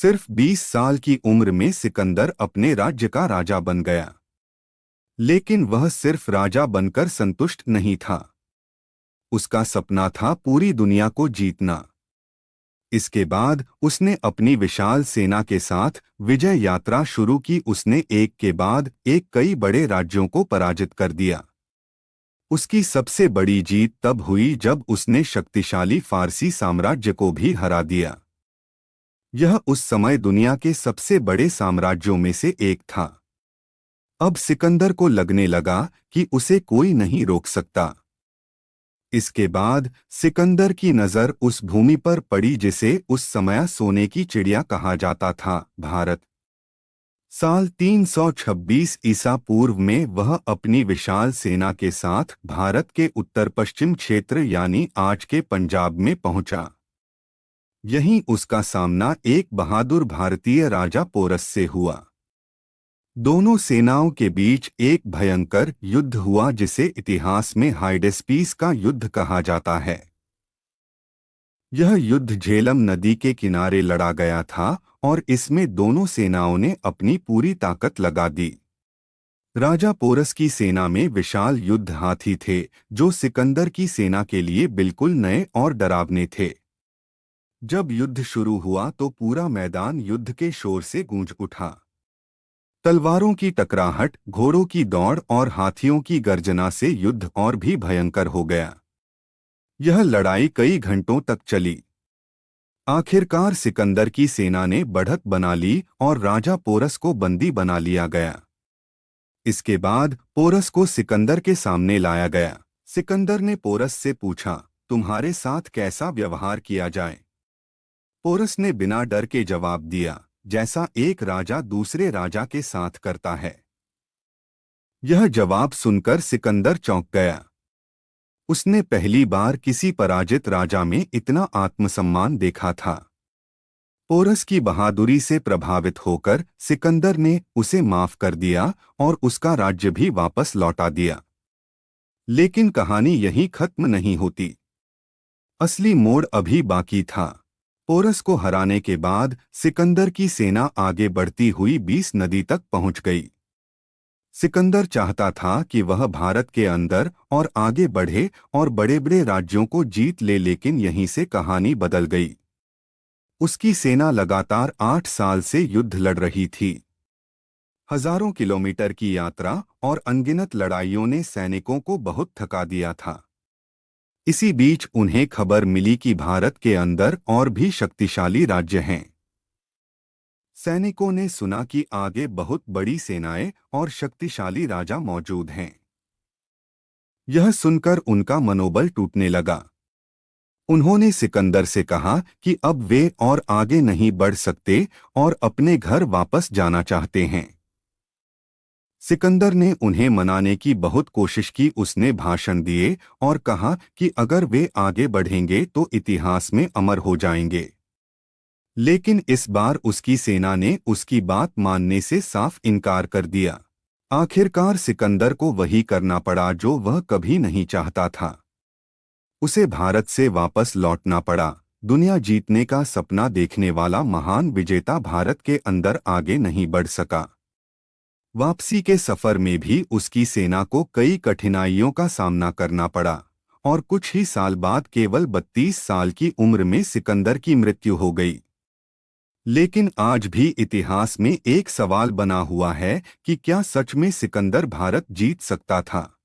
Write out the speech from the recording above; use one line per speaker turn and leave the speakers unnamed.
सिर्फ 20 साल की उम्र में सिकंदर अपने राज्य का राजा बन गया। लेकिन वह सिर्फ राजा बनकर संतुष्ट नहीं था। उसका सपना था पूरी दुनिया को जीतना। इसके बाद उसने अपनी विशाल सेना के साथ विजय यात्रा शुरू की। उसने एक के बाद एक कई बड़े राज्यों को पराजित कर दिया। उसकी सबसे बड़ी जीत तब हुई जब उसने शक्तिशाली फारसी साम्राज्य को भी हरा दिया। यह उस समय दुनिया के सबसे बड़े साम्राज्यों में से एक था। अब सिकंदर को लगने लगा कि उसे कोई नहीं रोक सकता। इसके बाद सिकंदर की नज़र उस भूमि पर पड़ी जिसे उस समय सोने की चिड़िया कहा जाता था, भारत। साल 326 ईसा पूर्व में वह अपनी विशाल सेना के साथ भारत के उत्तर पश्चिम क्षेत्र यानी आज के पंजाब में पहुंचा। यहीं उसका सामना एक बहादुर भारतीय राजा पोरस से हुआ। दोनों सेनाओं के बीच एक भयंकर युद्ध हुआ जिसे इतिहास में हाइडेस्पीस का युद्ध कहा जाता है। यह युद्ध झेलम नदी के किनारे लड़ा गया था और इसमें दोनों सेनाओं ने अपनी पूरी ताकत लगा दी। राजा पोरस की सेना में विशाल युद्ध हाथी थे जो सिकंदर की सेना के लिए बिल्कुल नए और डरावने थे। जब युद्ध शुरू हुआ तो पूरा मैदान युद्ध के शोर से गूंज उठा। तलवारों की टकराहट, घोड़ों की दौड़ और हाथियों की गर्जना से युद्ध और भी भयंकर हो गया। यह लड़ाई कई घंटों तक चली। आखिरकार सिकंदर की सेना ने बढ़त बना ली और राजा पोरस को बंदी बना लिया गया। इसके बाद पोरस को सिकंदर के सामने लाया गया। सिकंदर ने पोरस से पूछा, तुम्हारे साथ कैसा व्यवहार किया जाए? पोरस ने बिना डर के जवाब दिया, जैसा एक राजा दूसरे राजा के साथ करता है। यह जवाब सुनकर सिकंदर चौंक गया। उसने पहली बार किसी पराजित राजा में इतना आत्मसम्मान देखा था। पोरस की बहादुरी से प्रभावित होकर सिकंदर ने उसे माफ कर दिया और उसका राज्य भी वापस लौटा दिया। लेकिन कहानी यहीं खत्म नहीं होती। असली मोड़ अभी बाकी था। पोरस को हराने के बाद सिकंदर की सेना आगे बढ़ती हुई 20 नदी तक पहुंच गई। सिकंदर चाहता था कि वह भारत के अंदर और आगे बढ़े और बड़े बड़े राज्यों को जीत ले, लेकिन यहीं से कहानी बदल गई। उसकी सेना लगातार 8 साल से युद्ध लड़ रही थी। हजारों किलोमीटर की यात्रा और अनगिनत लड़ाइयों ने सैनिकों को बहुत थका दिया था। इसी बीच उन्हें खबर मिली कि भारत के अंदर और भी शक्तिशाली राज्य हैं। सैनिकों ने सुना कि आगे बहुत बड़ी सेनाएं और शक्तिशाली राजा मौजूद हैं। यह सुनकर उनका मनोबल टूटने लगा। उन्होंने सिकंदर से कहा कि अब वे और आगे नहीं बढ़ सकते और अपने घर वापस जाना चाहते हैं। सिकंदर ने उन्हें मनाने की बहुत कोशिश की। उसने भाषण दिए और कहा कि अगर वे आगे बढ़ेंगे तो इतिहास में अमर हो जाएंगे। लेकिन इस बार उसकी सेना ने उसकी बात मानने से साफ इनकार कर दिया। आखिरकार सिकंदर को वही करना पड़ा जो वह कभी नहीं चाहता था। उसे भारत से वापस लौटना पड़ा। दुनिया जीतने का सपना देखने वाला महान विजेता भारत के अंदर आगे नहीं बढ़ सका। वापसी के सफर में भी उसकी सेना को कई कठिनाइयों का सामना करना पड़ा और कुछ ही साल बाद केवल 32 साल की उम्र में सिकंदर की मृत्यु हो गई। लेकिन आज भी इतिहास में एक सवाल बना हुआ है कि क्या सच में सिकंदर भारत जीत सकता था?